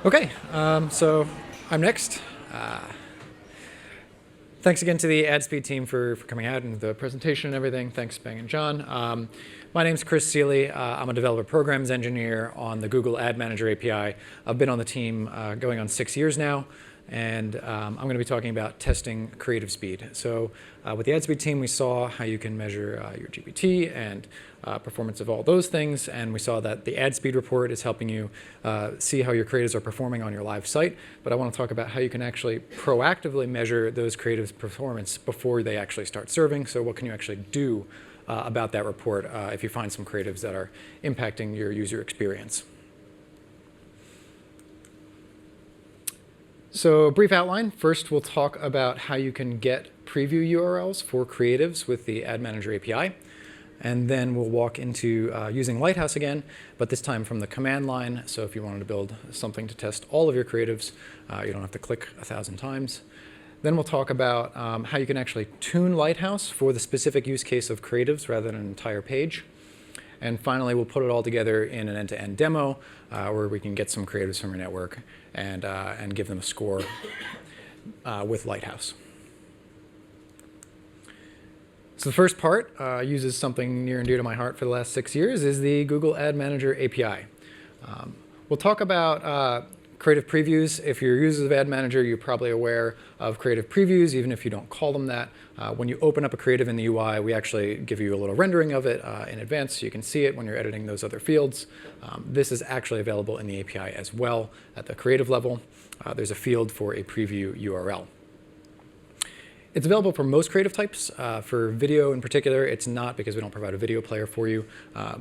Okay, so I'm next. Thanks again to the AdSpeed team for coming out and the presentation and everything. Thanks, Bang and John. My name's Chris Seeley. I'm a developer programs engineer on the Google Ad Manager API. I've been on the team going on 6 years now, and I'm going to be talking about testing creative speed. So with the AdSpeed team, we saw how you can measure your GPT and performance of all those things, and we saw that the AdSpeed report is helping you see how your creatives are performing on your live site. But I want to talk about how you can actually proactively measure those creatives' performance before they actually start serving. So what can you actually do about that report if you find some creatives that are impacting your user experience? So brief outline. First, we'll talk about how you can get preview URLs for creatives with the Ad Manager API. And then we'll walk into using Lighthouse again, but this time from the command line. So if you wanted to build something to test all of your creatives, you don't have to click 1,000 times. Then we'll talk about how you can actually tune Lighthouse for the specific use case of creatives rather than an entire page. And finally, we'll put it all together in an end-to-end demo where we can get some creatives from your network and give them a score with Lighthouse. So the first part uses something near and dear to my heart for the last 6 years, is the Google Ad Manager API. We'll talk about creative previews. If you're users of Ad Manager, you're probably aware of creative previews, even if you don't call them that. When you open up a creative in the UI, we actually give you a little rendering of it in advance so you can see it when you're editing those other fields. This is actually available in the API as well at the creative level. There's a field for a preview URL. It's available for most creative types. For video in particular, it's not because we don't provide a video player for you,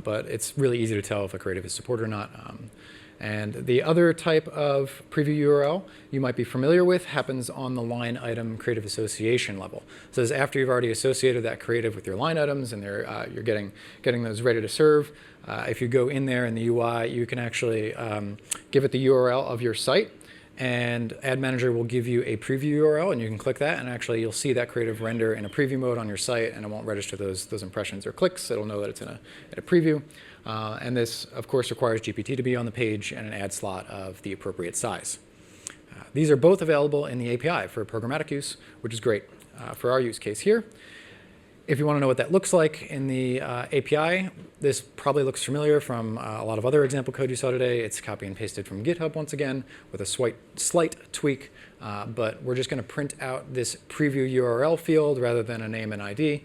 but it's really easy to tell if a creative is supported or not. And the other type of preview URL you might be familiar with happens on the line item creative association level. So this is after you've already associated that creative with your line items and you're getting those ready to serve. If you go in there in the UI, you can actually give it the URL of your site, and Ad Manager will give you a preview URL, and you can click that, and actually you'll see that creative render in a preview mode on your site, and it won't register those impressions or clicks. It'll know that it's in a preview. And this, of course, requires GPT to be on the page and an ad slot of the appropriate size. These are both available in the API for programmatic use, which is great for our use case here. If you want to know what that looks like in the API, this probably looks familiar from a lot of other example code you saw today. It's copy and pasted from GitHub once again with a slight tweak, but we're just going to print out this preview URL field rather than a name and ID,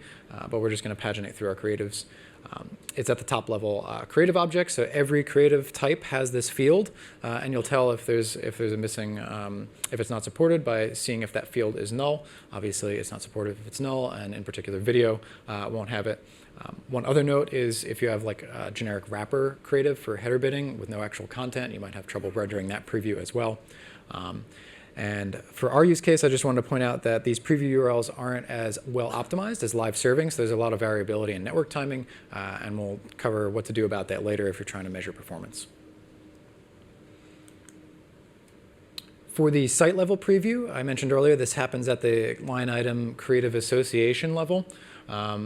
but we're just going to paginate through our creatives. It's at the top level creative object, so every creative type has this field, and you'll tell if there's a missing, if it's not supported by seeing if that field is null. Obviously, it's not supported if it's null, and in particular, video won't have it. One other note is if you have like a generic wrapper creative for header bidding with no actual content, you might have trouble rendering that preview as well. And for our use case, I just wanted to point out that these preview URLs aren't as well optimized as live serving, so there's a lot of variability in network timing, and we'll cover what to do about that later if you're trying to measure performance. For the site level preview, I mentioned earlier, this happens at the line item creative association level.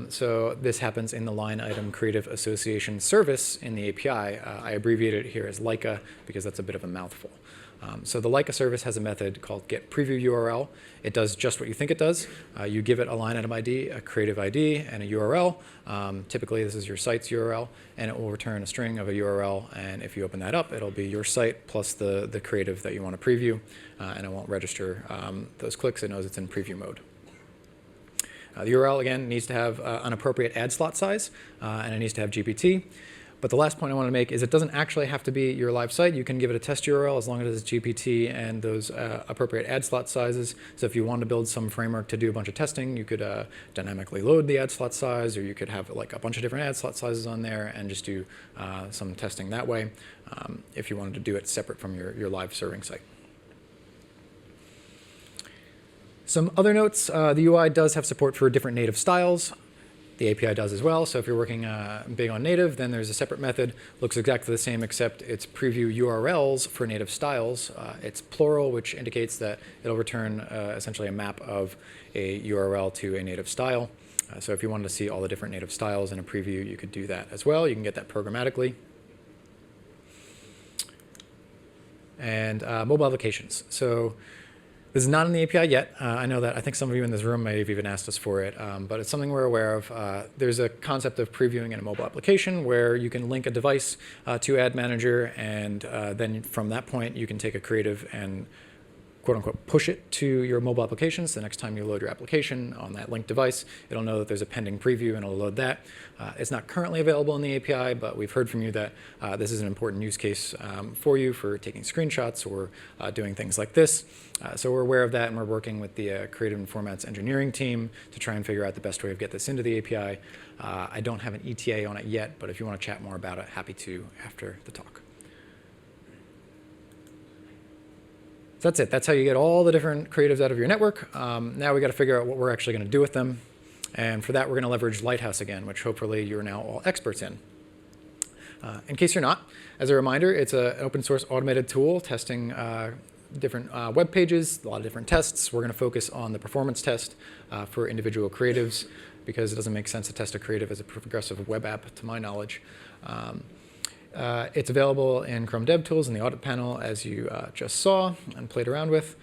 So this happens in the line item creative association service in the API. I abbreviate it here as LICA because that's a bit of a mouthful. So the LICA service has a method called getPreviewURL. It does just what you think it does. You give it a line item ID, a creative ID, and a URL. Typically, this is your site's URL, and it will return a string of a URL. And if you open that up, it'll be your site plus the creative that you want to preview, and it won't register those clicks. It knows it's in preview mode. The URL, again, needs to have an appropriate ad slot size, and it needs to have GPT. But the last point I want to make is it doesn't actually have to be your live site. You can give it a test URL as long as it's GPT and those appropriate ad slot sizes. So if you want to build some framework to do a bunch of testing, you could dynamically load the ad slot size, or you could have like a bunch of different ad slot sizes on there and just do some testing that way if you wanted to do it separate from your live serving site. Some other notes, the UI does have support for different native styles. The API does as well, so if you're working big on native, then there's a separate method. Looks exactly the same, except it's preview URLs for native styles. It's plural, which indicates that it'll return essentially a map of a URL to a native style. So if you wanted to see all the different native styles in a preview, you could do that as well. You can get that programmatically. and mobile applications. So this is not in the API yet. I know that I think some of you in this room may have even asked us for it, but it's something we're aware of. There's a concept of previewing in a mobile application where you can link a device to Ad Manager, and then from that point you can take a creative and quote unquote push it to your mobile applications. The next time you load your application on that linked device, it'll know that there's a pending preview and it'll load that. It's not currently available in the API, but we've heard from you that this is an important use case for you for taking screenshots or doing things like this. So we're aware of that, and we're working with the Creative and Formats engineering team to try and figure out the best way of get this into the API. I don't have an ETA on it yet, but if you want to chat more about it, happy to after the talk. So that's it. That's how you get all the different creatives out of your network. Now we got to figure out what we're actually going to do with them. And for that, we're going to leverage Lighthouse again, which hopefully you're now all experts in. In case you're not, as a reminder, it's an open source automated tool testing different web pages, a lot of different tests. We're going to focus on the performance test for individual creatives because it doesn't make sense to test a creative as a progressive web app, to my knowledge. It's available in Chrome DevTools in the audit panel, as you just saw and played around with.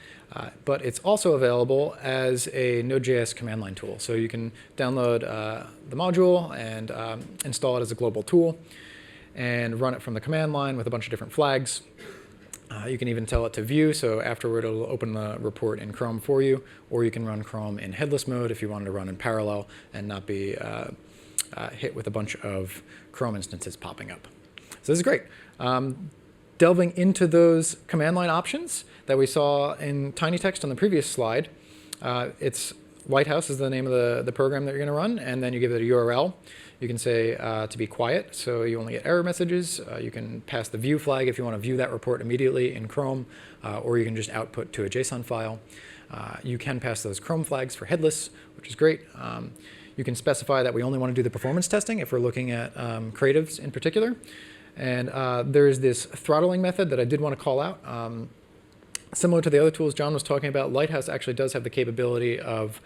But it's also available as a Node.js command line tool. So you can download the module and install it as a global tool and run it from the command line with a bunch of different flags. You can even tell it to view, so afterward it'll open the report in Chrome for you, or you can run Chrome in headless mode if you wanted to run in parallel and not be hit with a bunch of Chrome instances popping up. So this is great. Delving into those command line options that we saw in tiny text on the previous slide, it's Lighthouse is the name of the program that you're going to run, and then you give it a URL. You can say to be quiet, so you only get error messages. You can pass the view flag if you want to view that report immediately in Chrome, or you can just output to a JSON file. You can pass those Chrome flags for headless, which is great. You can specify that we only want to do the performance testing if we're looking at creatives in particular. And there's this throttling method that I did want to call out. Similar to the other tools John was talking about, Lighthouse actually does have the capability of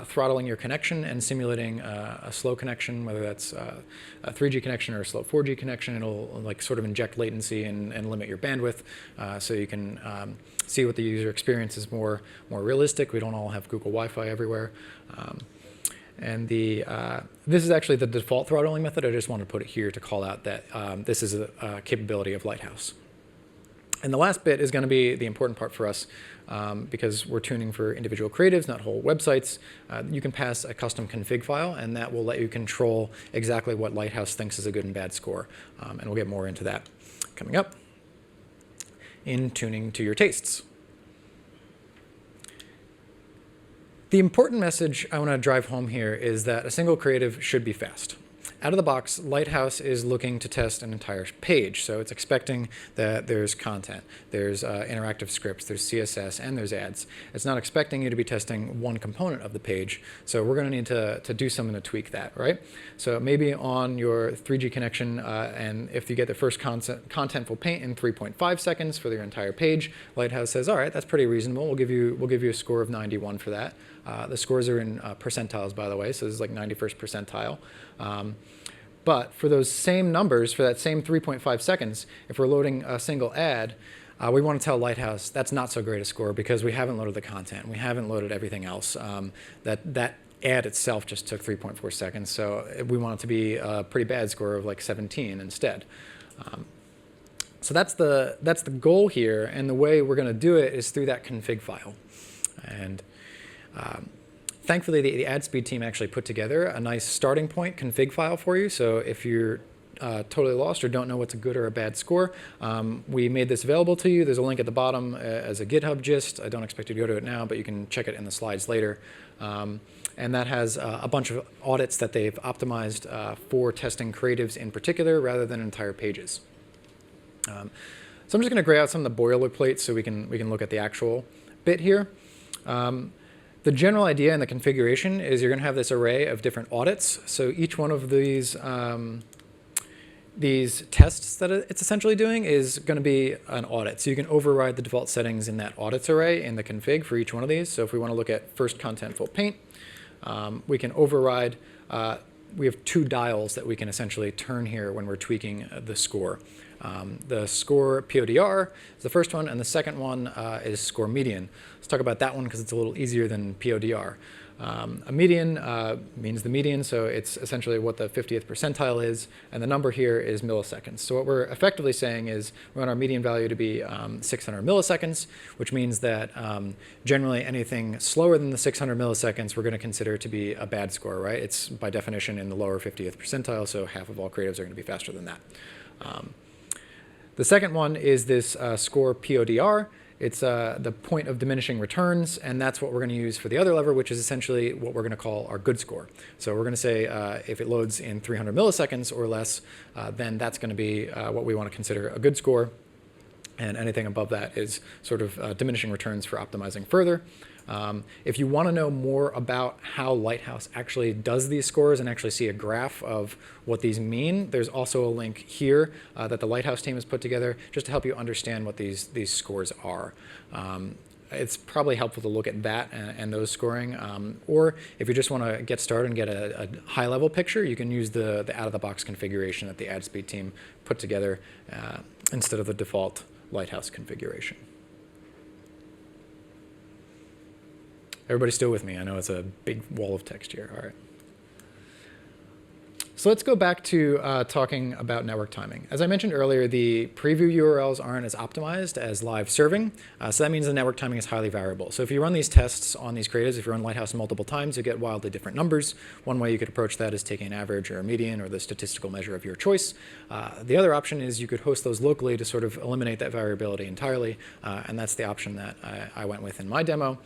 throttling your connection and simulating a slow connection, whether that's a 3G connection or a slow 4G connection. It'll like sort of inject latency and limit your bandwidth, so you can see what the user experience is more realistic. We don't all have Google Wi-Fi everywhere. And this is actually the default throttling method. I just wanted to put it here to call out that this is a capability of Lighthouse. And the last bit is going to be the important part for us because we're tuning for individual creatives, not whole websites. You can pass a custom config file, and that will let you control exactly what Lighthouse thinks is a good and bad score. And we'll get more into that coming up in tuning to your tastes. The important message I want to drive home here is that a single creative should be fast. Out of the box, Lighthouse is looking to test an entire page, so it's expecting that there's content, there's interactive scripts, there's CSS, and there's ads. It's not expecting you to be testing one component of the page, so we're going to need to do something to tweak that, right? So maybe on your 3G connection, and if you get the first contentful paint in 3.5 seconds for your entire page, Lighthouse says, all right, that's pretty reasonable. We'll give you a score of 91 for that. The scores are in percentiles, by the way, so this is like 91st percentile. But for those same numbers, for that same 3.5 seconds, if we're loading a single ad, we want to tell Lighthouse that's not so great a score because we haven't loaded the content. We haven't loaded everything else. That ad itself just took 3.4 seconds, so we want it to be a pretty bad score of like 17 instead. So that's the goal here, and the way we're going to do it is through that config file. And thankfully, the ad speed team actually put together a nice starting point config file for you. So if you're totally lost or don't know what's a good or a bad score, we made this available to you. There's a link at the bottom as a GitHub gist. I don't expect you to go to it now, but you can check it in the slides later. And that has a bunch of audits that they've optimized for testing creatives in particular rather than entire pages. So I'm just going to gray out some of the boilerplate so we can look at the actual bit here. The general idea in the configuration is you're going to have this array of different audits. So each one of these tests that it's essentially doing is going to be an audit. So you can override the default settings in that audits array in the config for each one of these. So if we want to look at first contentful paint, we can override. We have two dials that we can essentially turn here when we're tweaking the score. The score PODR is the first one, and the second one is score median. Let's talk about that one because it's a little easier than PODR. A median means the median, so it's essentially what the 50th percentile is, and the number here is milliseconds. So what we're effectively saying is we want our median value to be 600 milliseconds, which means that generally anything slower than the 600 milliseconds we're going to consider to be a bad score, right? It's by definition in the lower 50th percentile, so half of all creatives are going to be faster than that. The second one is this score PODR. It's the point of diminishing returns, and that's what we're going to use for the other lever, which is essentially what we're going to call our good score. So we're going to say if it loads in 300 milliseconds or less, then that's going to be what we want to consider a good score, and anything above that is sort of diminishing returns for optimizing further. If you want to know more about how Lighthouse actually does these scores and actually see a graph of what these mean, there's also a link here that the Lighthouse team has put together just to help you understand what these scores are. It's probably helpful to look at that and those scoring. Or if you just want to get started and get a high-level picture, you can use the out-of-the-box configuration that the AdSpeed team put together instead of the default Lighthouse configuration. Everybody still with me? I know it's a big wall of text here. All right. So let's go back to talking about network timing. As I mentioned earlier, the preview URLs aren't as optimized as live serving. So that means the network timing is highly variable. So if you run these tests on these creatives, if you run Lighthouse multiple times, you get wildly different numbers. One way you could approach that is taking an average or a median or the statistical measure of your choice. The other option is you could host those locally to sort of eliminate that variability entirely. And that's the option that I went with in my demo.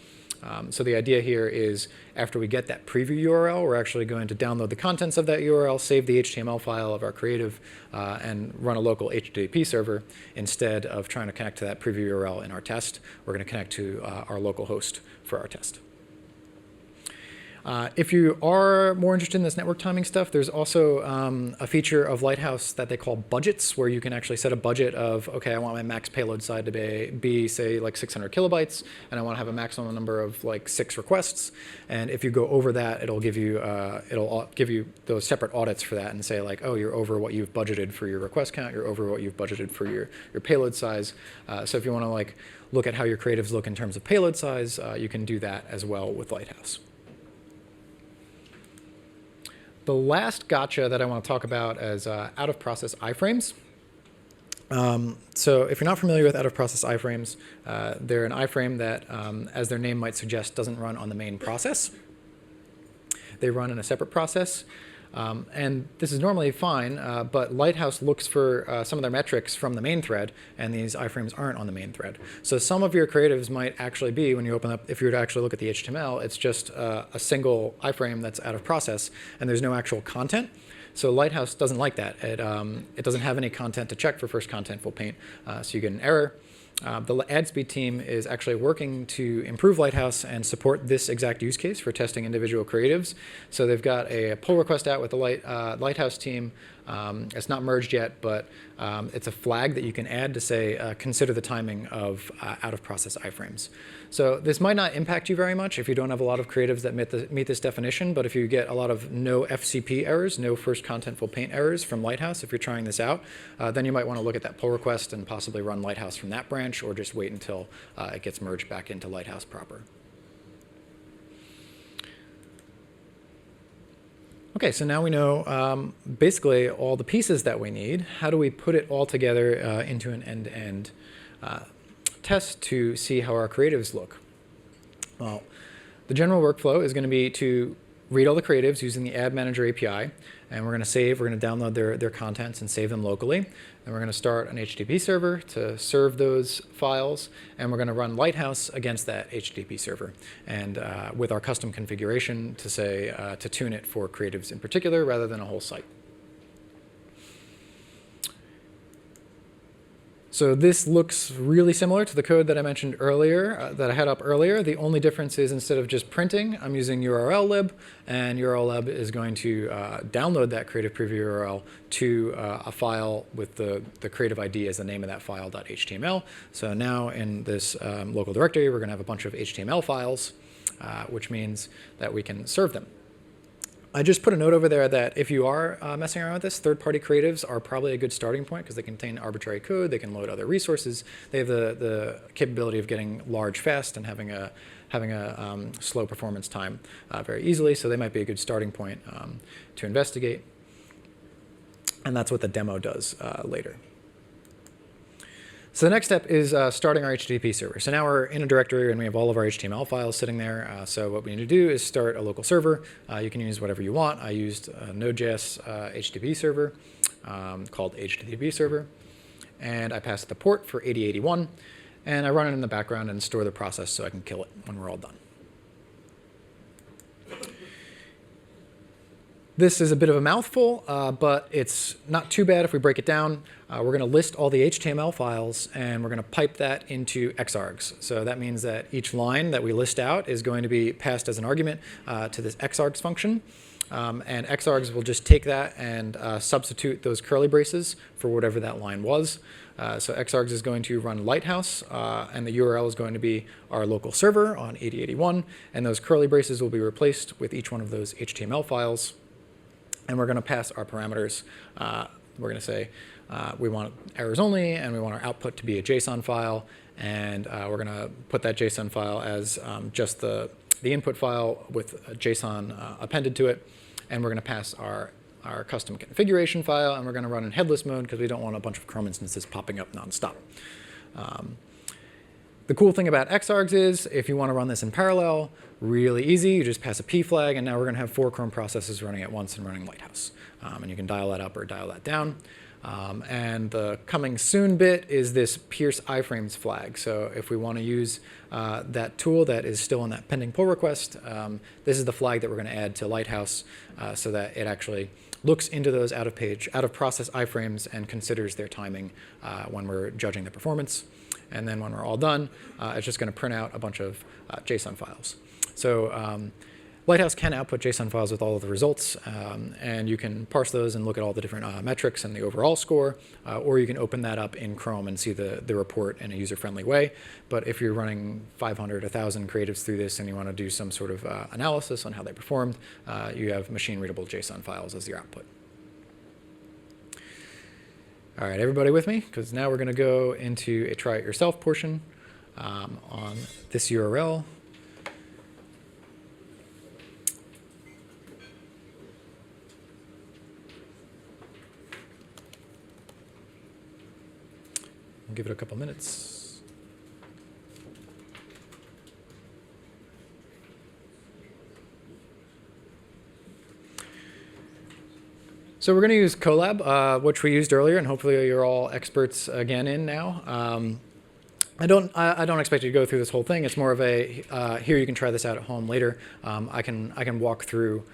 So the idea here is after we get that preview URL, we're actually going to download the contents of that URL, save the HTML file of our creative, and run a local HTTP server instead of trying to connect to that preview URL in our test. We're going to connect to our local host for our test. If you are more interested in this network timing stuff, there's also a feature of Lighthouse that they call budgets, where you can actually set a budget of, okay, I want my max payload size to be say, like 600 kilobytes, and I want to have a maximum number of like 6 requests. And if you go over that, it'll give you those separate audits for that and say like, oh, you're over what you've budgeted for your request count, you're over what you've budgeted for your payload size. So if you want to like look at how your creatives look in terms of payload size, you can do that as well with Lighthouse. The last gotcha that I want to talk about is out-of-process iframes. So if you're not familiar with out-of-process iframes, they're an iframe that, as their name might suggest, doesn't run on the main process. They run in a separate process. And this is normally fine, but Lighthouse looks for some of their metrics from the main thread, and these iframes aren't on the main thread. So some of your creatives might actually be, when you open up, if you were to actually look at the HTML, it's just a single iframe that's out of process, and there's no actual content. So Lighthouse doesn't like that. It doesn't have any content to check for first contentful paint, so you get an error. The AdSpeed team is actually working to improve Lighthouse and support this exact use case for testing individual creatives. So they've got a pull request out with the Lighthouse team. It's not merged yet, but it's a flag that you can add to say, consider the timing of out-of-process iframes. So this might not impact you very much if you don't have a lot of creatives that meet this definition, but if you get a lot of no FCP errors, no first contentful paint errors from Lighthouse, if you're trying this out, then you might want to look at that pull request and possibly run Lighthouse from that branch, or just wait until it gets merged back into Lighthouse proper. Okay, so now we know basically all the pieces that we need. How do we put it all together into an end-to-end test to see how our creatives look? Well, the general workflow is going to be to read all the creatives using the Ad Manager API, and we're going to download their contents and save them locally. And we're going to start an HTTP server to serve those files, and we're going to run Lighthouse against that HTTP server, and with our custom configuration to say to tune it for creatives in particular rather than a whole site. So this looks really similar to the code that I mentioned earlier, that I had up earlier. The only difference is instead of just printing, I'm using URLlib, and URLlib is going to download that creative preview URL to a file with the creative ID as the name of that file, .html. So now in this local directory, we're going to have a bunch of HTML files, which means that we can serve them. I just put a note over there that if you are messing around with this, third-party creatives are probably a good starting point because they contain arbitrary code, they can load other resources, they have the capability of getting large fast and having a slow performance time very easily, so they might be a good starting point to investigate. And that's what the demo does later. So the next step is starting our HTTP server. So now we're in a directory and we have all of our HTML files sitting there. So what we need to do is start a local server. You can use whatever you want. I used a Node.js HTTP server called HTTP server. And I passed the port for 8081. And I run it in the background and store the process so I can kill it when we're all done. This is a bit of a mouthful, but it's not too bad if we break it down. We're going to list all the HTML files, and we're going to pipe that into xargs. So that means that each line that we list out is going to be passed as an argument to this xargs function. And xargs will just take that and substitute those curly braces for whatever that line was. So xargs is going to run Lighthouse, and the URL is going to be our local server on 8081. And those curly braces will be replaced with each one of those HTML files. And we're going to pass our parameters. We're going to say we want errors only, and we want our output to be a JSON file. And we're going to put that JSON file as just the input file with a JSON appended to it. And we're going to pass our custom configuration file, and we're going to run in headless mode because we don't want a bunch of Chrome instances popping up nonstop. The cool thing about xargs is if you want to run this in parallel, really easy. You just pass a p flag, and now we're going to have 4 Chrome processes running at once and running Lighthouse. And you can dial that up or dial that down. And the coming soon bit is this Pierce iframes flag. So if we want to use that tool that is still in that pending pull request, this is the flag that we're going to add to Lighthouse so that it actually looks into those out of process iframes and considers their timing when we're judging the performance. And then when we're all done, it's just going to print out a bunch of JSON files. So Lighthouse can output JSON files with all of the results, and you can parse those and look at all the different metrics and the overall score, or you can open that up in Chrome and see the report in a user-friendly way. But if you're running 500, 1,000 creatives through this and you want to do some sort of analysis on how they performed, you have machine-readable JSON files as your output. All right, everybody with me? Because now we're going to go into a try-it-yourself portion on this URL. I'll give it a couple minutes. So we're going to use Colab, which we used earlier, and hopefully you're all experts again in now. I don't expect you to go through this whole thing. It's more of a here you can try this out at home later. I can walk through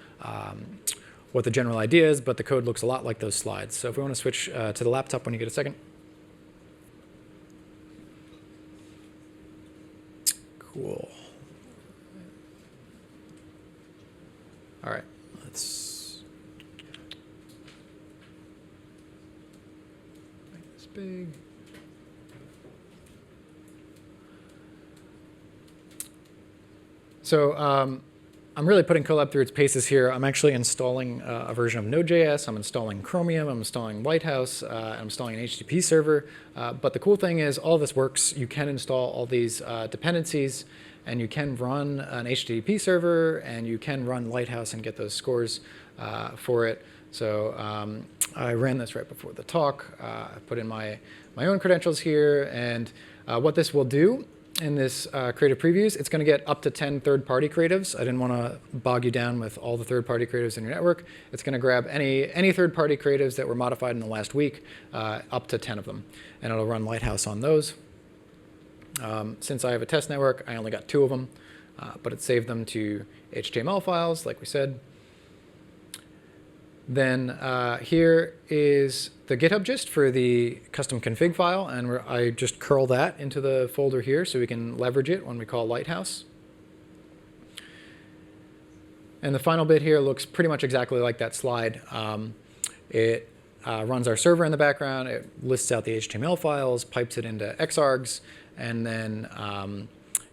what the general idea is, but the code looks a lot like those slides. So if we want to switch to the laptop when you get a second. Cool. All right, let's make this big. So I'm really putting Colab through its paces here. I'm actually installing a version of Node.js. I'm installing Chromium. I'm installing Lighthouse. I'm installing an HTTP server. But the cool thing is all this works. You can install all these dependencies, and you can run an HTTP server, and you can run Lighthouse and get those scores for it. So I ran this right before the talk. I put in my own credentials here, and what this will do in this creative previews, it's going to get up to 10 third-party creatives. I didn't want to bog you down with all the third-party creatives in your network. It's going to grab any third-party creatives that were modified in the last week, up to 10 of them. And it'll run Lighthouse on those. Since I have a test network, I only got 2 of them, but it saved them to HTML files, like we said. Then here is the GitHub gist for the custom config file, and I just curl that into the folder here so we can leverage it when we call Lighthouse. And the final bit here looks pretty much exactly like that slide. It runs our server in the background, it lists out the HTML files, pipes it into xargs, and then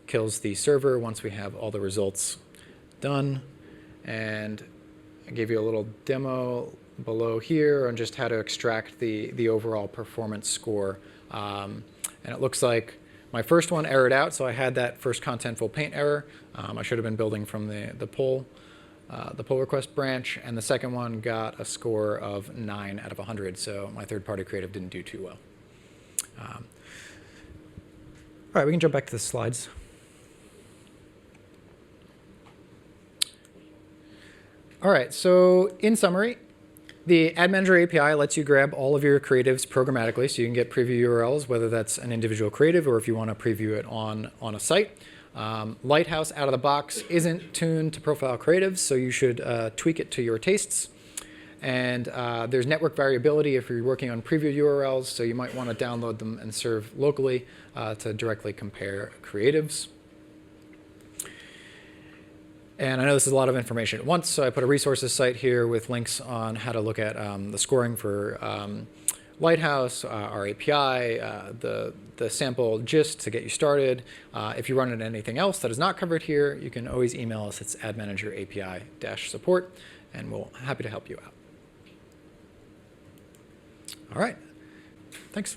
kills the server once we have all the results done. And I gave you a little demo below here on just how to extract the overall performance score. And it looks like my first one errored out, so I had that first contentful paint error. I should have been building from the pull request branch, and the second one got a score of 9 out of 100, so my third-party creative didn't do too well. All right, we can jump back to the slides. All right, so in summary, the Ad Manager API lets you grab all of your creatives programmatically, so you can get preview URLs, whether that's an individual creative or if you want to preview it on a site. Lighthouse out of the box isn't tuned to profile creatives, so you should tweak it to your tastes. And there's network variability if you're working on preview URLs, so you might want to download them and serve locally to directly compare creatives. And I know this is a lot of information at once, so I put a resources site here with links on how to look at the scoring for Lighthouse, our API, the sample gist to get you started. If you run into anything else that is not covered here, you can always email us. It's admanagerapi-support, and we'll be happy to help you out. All right. Thanks.